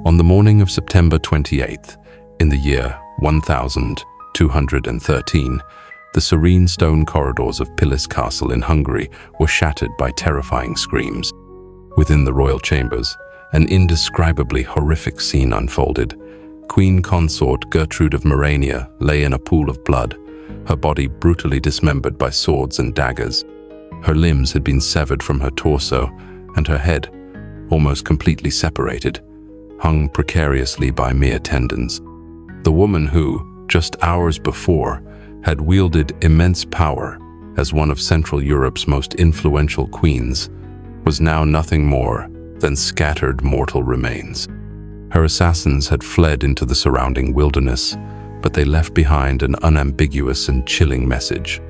On the morning of September 28th, in the year 1213, the serene stone corridors of Pilis Castle in Hungary were shattered by terrifying screams. Within the royal chambers, an indescribably horrific scene unfolded. Queen consort Gertrude of Morania lay in a pool of blood, her body brutally dismembered by swords and daggers. Her limbs had been severed from her torso, and her head, almost completely separated, hung precariously by mere tendons. The woman who, just hours before, had wielded immense power as one of Central Europe's most influential queens, was now nothing more than scattered mortal remains. Her assassins had fled into the surrounding wilderness, but they left behind an unambiguous and chilling message.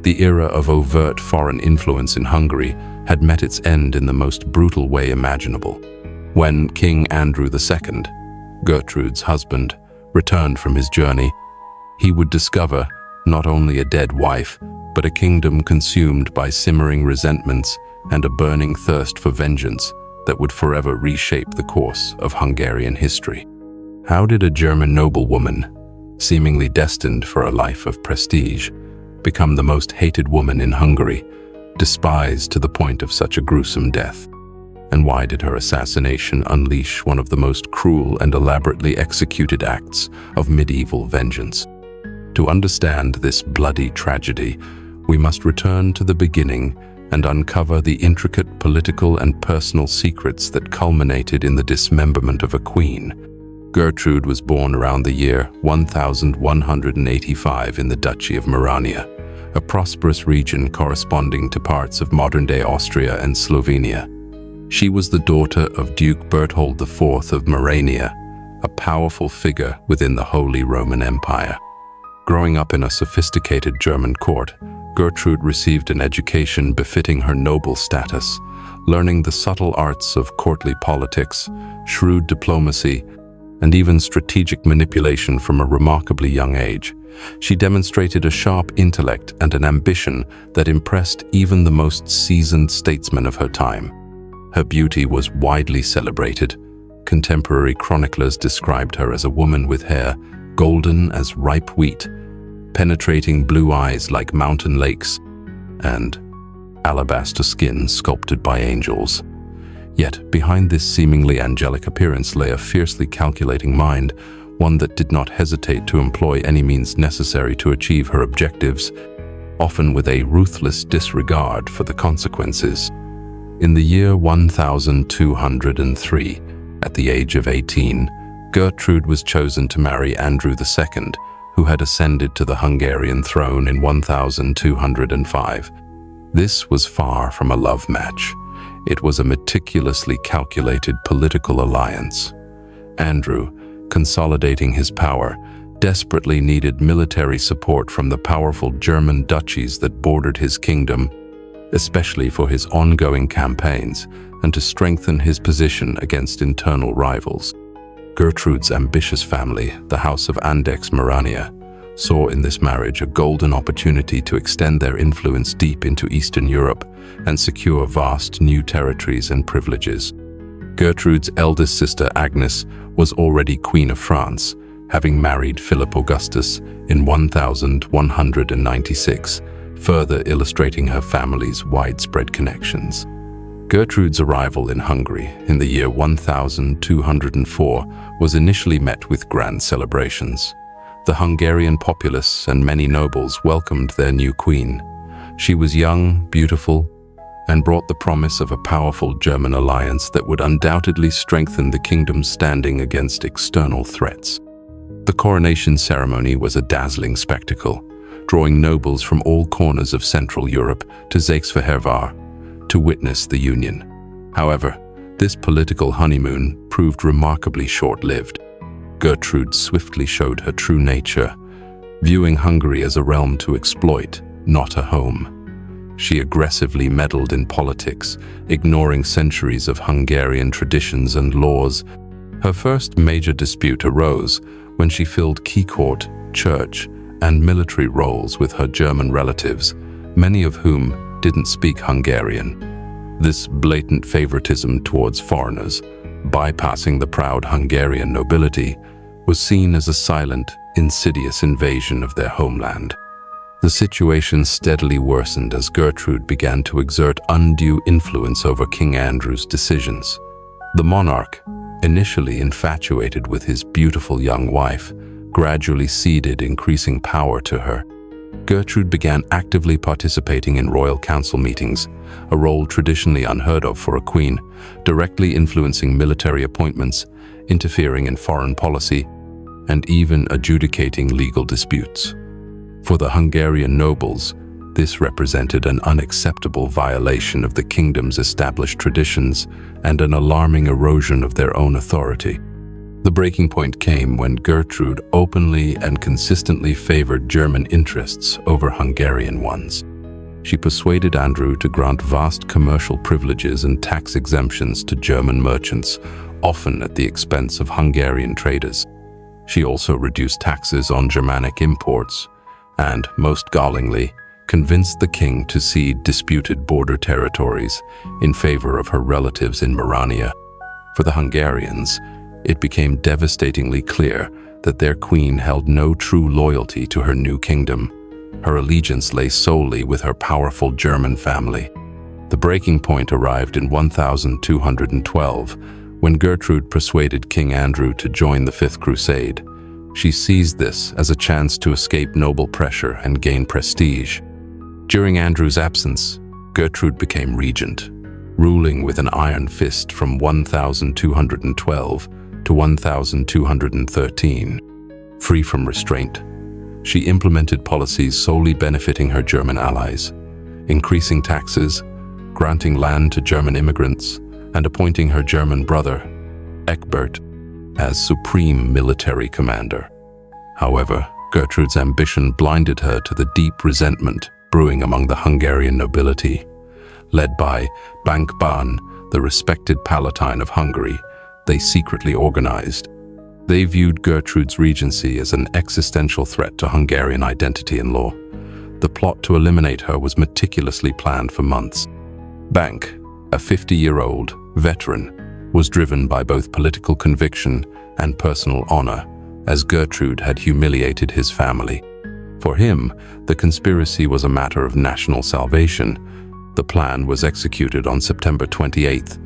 The era of overt foreign influence in Hungary had met its end in the most brutal way imaginable. When King Andrew II, Gertrude's husband, returned from his journey, he would discover not only a dead wife, but a kingdom consumed by simmering resentments and a burning thirst for vengeance that would forever reshape the course of Hungarian history. How did a German noblewoman, seemingly destined for a life of prestige, become the most hated woman in Hungary, despised to the point of such a gruesome death? And why did her assassination unleash one of the most cruel and elaborately executed acts of medieval vengeance? To understand this bloody tragedy, we must return to the beginning and uncover the intricate political and personal secrets that culminated in the dismemberment of a queen. Gertrude was born around the year 1185 in the Duchy of Morania, a prosperous region corresponding to parts of modern-day Austria and Slovenia. She was the daughter of Duke Berthold IV of Morania, a powerful figure within the Holy Roman Empire. Growing up in a sophisticated German court, Gertrude received an education befitting her noble status, learning the subtle arts of courtly politics, shrewd diplomacy, and even strategic manipulation from a remarkably young age. She demonstrated a sharp intellect and an ambition that impressed even the most seasoned statesmen of her time. Her beauty was widely celebrated. Contemporary chroniclers described her as a woman with hair golden as ripe wheat, penetrating blue eyes like mountain lakes, and alabaster skin sculpted by angels. Yet, behind this seemingly angelic appearance lay a fiercely calculating mind, one that did not hesitate to employ any means necessary to achieve her objectives, often with a ruthless disregard for the consequences. In the year 1203, at the age of 18, Gertrude was chosen to marry Andrew II, who had ascended to the Hungarian throne in 1205. This was far from a love match. It was a meticulously calculated political alliance. Andrew, consolidating his power, desperately needed military support from the powerful German duchies that bordered his kingdom, especially for his ongoing campaigns and to strengthen his position against internal rivals. Gertrude's ambitious family, the House of Andechs-Morania, saw in this marriage a golden opportunity to extend their influence deep into Eastern Europe and secure vast new territories and privileges. Gertrude's eldest sister Agnes was already Queen of France, having married Philip Augustus in 1196, further illustrating her family's widespread connections. Gertrude's arrival in Hungary in the year 1204 was initially met with grand celebrations. The Hungarian populace and many nobles welcomed their new queen. She was young, beautiful, and brought the promise of a powerful German alliance that would undoubtedly strengthen the kingdom's standing against external threats. The coronation ceremony was a dazzling spectacle, drawing nobles from all corners of Central Europe to Székesfehérvár to witness the union. However, this political honeymoon proved remarkably short-lived. Gertrude swiftly showed her true nature, viewing Hungary as a realm to exploit, not a home. She aggressively meddled in politics, ignoring centuries of Hungarian traditions and laws. Her first major dispute arose when she filled key court, church, and military roles with her German relatives, many of whom didn't speak Hungarian. This blatant favoritism towards foreigners bypassing the proud Hungarian nobility, was seen as a silent, insidious invasion of their homeland. The situation steadily worsened as Gertrude began to exert undue influence over King Andrew's decisions. The monarch, initially infatuated with his beautiful young wife, gradually ceded increasing power to her. Gertrude began actively participating in royal council meetings, a role traditionally unheard of for a queen, directly influencing military appointments, interfering in foreign policy, and even adjudicating legal disputes. For the Hungarian nobles, this represented an unacceptable violation of the kingdom's established traditions and an alarming erosion of their own authority. The breaking point came when Gertrude openly and consistently favored German interests over Hungarian ones. She persuaded Andrew to grant vast commercial privileges and tax exemptions to German merchants, often at the expense of Hungarian traders. She also reduced taxes on Germanic imports and, most gallingly, convinced the king to cede disputed border territories in favor of her relatives in Merania. For the Hungarians, it became devastatingly clear that their queen held no true loyalty to her new kingdom. Her allegiance lay solely with her powerful German family. The breaking point arrived in 1212, when Gertrude persuaded King Andrew to join the Fifth Crusade. She seized this as a chance to escape noble pressure and gain prestige. During Andrew's absence, Gertrude became regent, ruling with an iron fist from 1212 to 1213. Free from restraint, she implemented policies solely benefiting her German allies, increasing taxes, granting land to German immigrants, and appointing her German brother, Egbert, as supreme military commander. However, Gertrude's ambition blinded her to the deep resentment brewing among the Hungarian nobility. Led by Bankban, the respected Palatine of Hungary, they secretly organized. They viewed Gertrude's regency as an existential threat to Hungarian identity and law. The plot to eliminate her was meticulously planned for months. Bank, a 50-year-old veteran, was driven by both political conviction and personal honor, as Gertrude had humiliated his family. For him, the conspiracy was a matter of national salvation. The plan was executed on September 28th,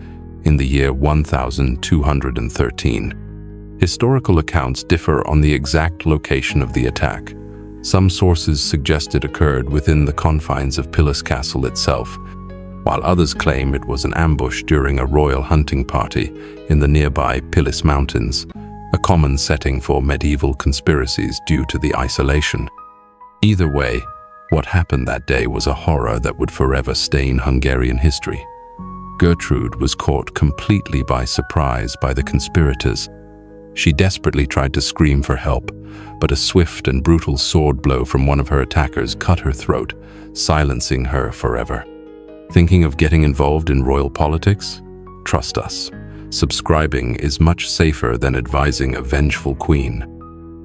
in the year 1213. Historical accounts differ on the exact location of the attack. Some sources suggest it occurred within the confines of Pilis Castle itself, while others claim it was an ambush during a royal hunting party in the nearby Pilis Mountains, a common setting for medieval conspiracies due to the isolation. Either way, what happened that day was a horror that would forever stain Hungarian history. Gertrude was caught completely by surprise by the conspirators. She desperately tried to scream for help, but a swift and brutal sword blow from one of her attackers cut her throat, silencing her forever. Thinking of getting involved in royal politics? Trust us. Subscribing is much safer than advising a vengeful queen.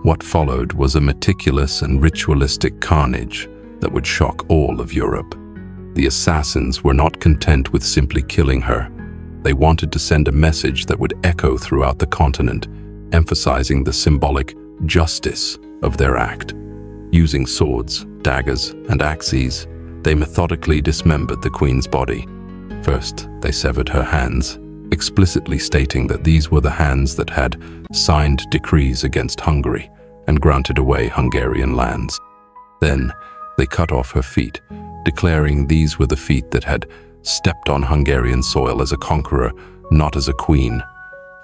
What followed was a meticulous and ritualistic carnage that would shock all of Europe. The assassins were not content with simply killing her. They wanted to send a message that would echo throughout the continent, emphasizing the symbolic justice of their act. Using swords, daggers, and axes, they methodically dismembered the queen's body. First, they severed her hands, explicitly stating that these were the hands that had signed decrees against Hungary and granted away Hungarian lands. Then, they cut off her feet, declaring these were the feet that had stepped on Hungarian soil as a conqueror, not as a queen.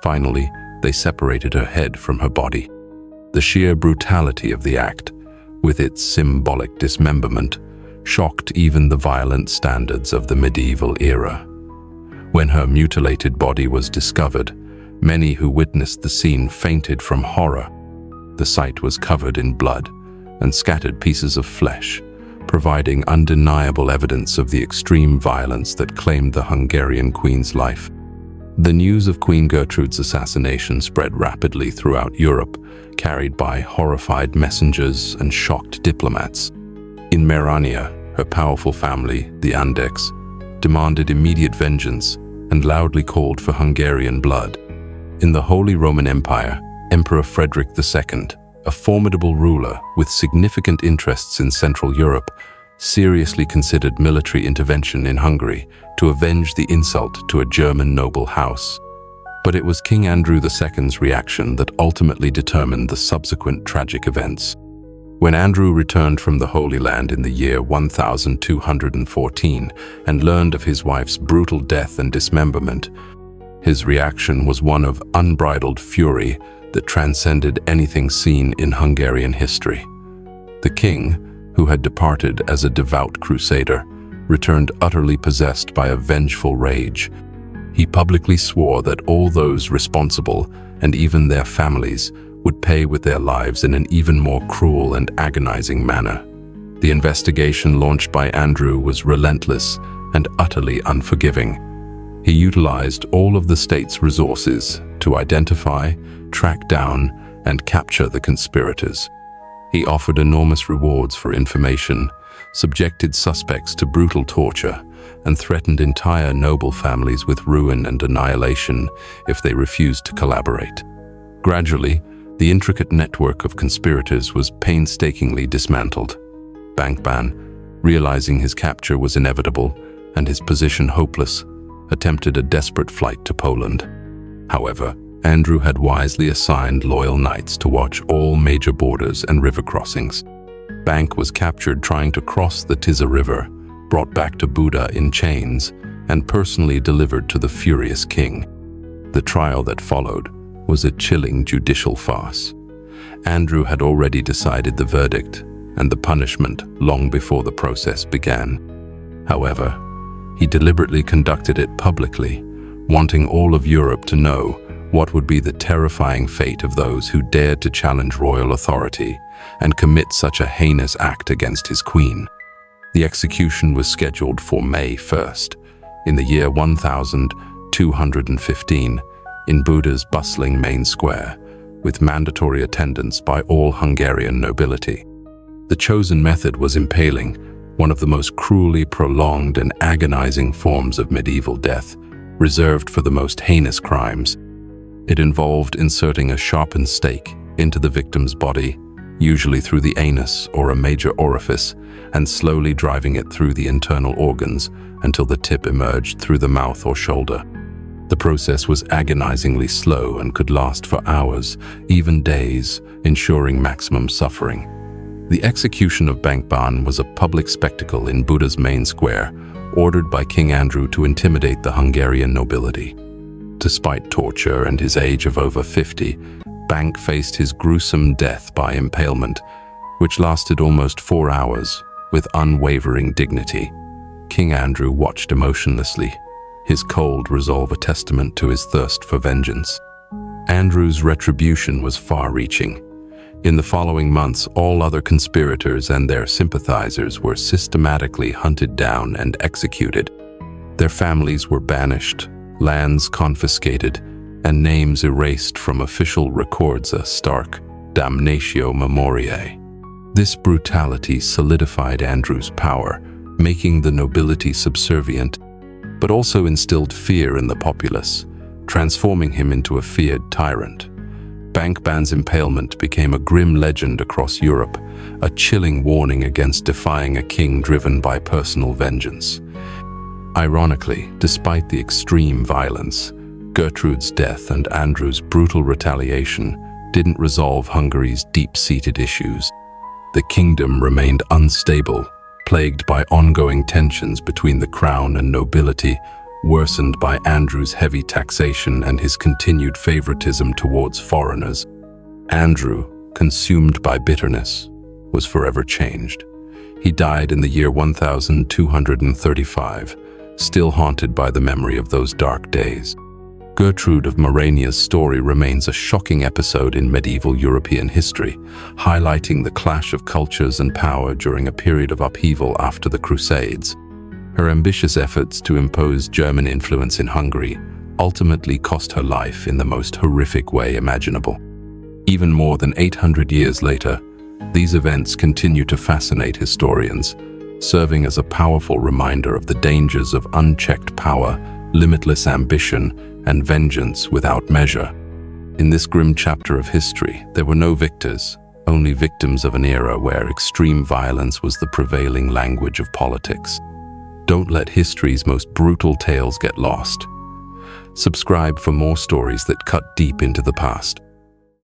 Finally, they separated her head from her body. The sheer brutality of the act, with its symbolic dismemberment, shocked even the violent standards of the medieval era. When her mutilated body was discovered, many who witnessed the scene fainted from horror. The site was covered in blood and scattered pieces of flesh, providing undeniable evidence of the extreme violence that claimed the Hungarian queen's life. The news of Queen Gertrude's assassination spread rapidly throughout Europe, carried by horrified messengers and shocked diplomats. In Merania, her powerful family, the Andeks, demanded immediate vengeance and loudly called for Hungarian blood. In the Holy Roman Empire, Emperor Frederick II, a formidable ruler with significant interests in Central Europe, seriously considered military intervention in Hungary to avenge the insult to a German noble house. But it was King Andrew II's reaction that ultimately determined the subsequent tragic events. When Andrew returned from the Holy Land in the year 1214 and learned of his wife's brutal death and dismemberment, his reaction was one of unbridled fury that transcended anything seen in Hungarian history. The king, who had departed as a devout crusader, returned utterly possessed by a vengeful rage. He publicly swore that all those responsible, and even their families, would pay with their lives in an even more cruel and agonizing manner. The investigation launched by Andrew was relentless and utterly unforgiving. He utilized all of the state's resources to identify, track down, and capture the conspirators. He offered enormous rewards for information, subjected suspects to brutal torture, and threatened entire noble families with ruin and annihilation if they refused to collaborate. Gradually, the intricate network of conspirators was painstakingly dismantled. Bankban, realizing his capture was inevitable and his position hopeless, attempted a desperate flight to Poland. However, Andrew had wisely assigned loyal knights to watch all major borders and river crossings. Bank was captured trying to cross the Tisza River, brought back to Buda in chains, and personally delivered to the furious king. The trial that followed was a chilling judicial farce. Andrew had already decided the verdict and the punishment long before the process began. However, he deliberately conducted it publicly, wanting all of Europe to know what would be the terrifying fate of those who dared to challenge royal authority and commit such a heinous act against his queen. The execution was scheduled for May 1st, in the year 1215, in Buda's bustling main square, with mandatory attendance by all Hungarian nobility. The chosen method was impaling, one of the most cruelly prolonged and agonizing forms of medieval death, reserved for the most heinous crimes. It involved inserting a sharpened stake into the victim's body, usually through the anus or a major orifice, and slowly driving it through the internal organs until the tip emerged through the mouth or shoulder. The process was agonizingly slow and could last for hours, even days, ensuring maximum suffering. The execution of Bankban was a public spectacle in Buda's main square, ordered by King Andrew to intimidate the Hungarian nobility. Despite torture and his age of over 50, Bank faced his gruesome death by impalement, which lasted almost 4 hours, with unwavering dignity. King Andrew watched emotionlessly, his cold resolve a testament to his thirst for vengeance. Andrew's retribution was far-reaching. In the following months, all other conspirators and their sympathizers were systematically hunted down and executed. Their families were banished, lands confiscated, and names erased from official records, a stark damnatio memoriae. This brutality solidified Andrew's power, making the nobility subservient, but also instilled fear in the populace, transforming him into a feared tyrant. Bankban's impalement became a grim legend across Europe, a chilling warning against defying a king driven by personal vengeance. Ironically, despite the extreme violence, Gertrude's death and Andrew's brutal retaliation didn't resolve Hungary's deep-seated issues. The kingdom remained unstable, plagued by ongoing tensions between the crown and nobility, worsened by Andrew's heavy taxation and his continued favoritism towards foreigners. Andrew, consumed by bitterness, was forever changed. He died in the year 1235, still haunted by the memory of those dark days. Gertrude of Morania's story remains a shocking episode in medieval European history, highlighting the clash of cultures and power during a period of upheaval after the Crusades. Her ambitious efforts to impose German influence in Hungary ultimately cost her life in the most horrific way imaginable. Even more than 800 years later, these events continue to fascinate historians, serving as a powerful reminder of the dangers of unchecked power, limitless ambition, and vengeance without measure. In this grim chapter of history, there were no victors, only victims of an era where extreme violence was the prevailing language of politics. Don't let history's most brutal tales get lost. Subscribe for more stories that cut deep into the past.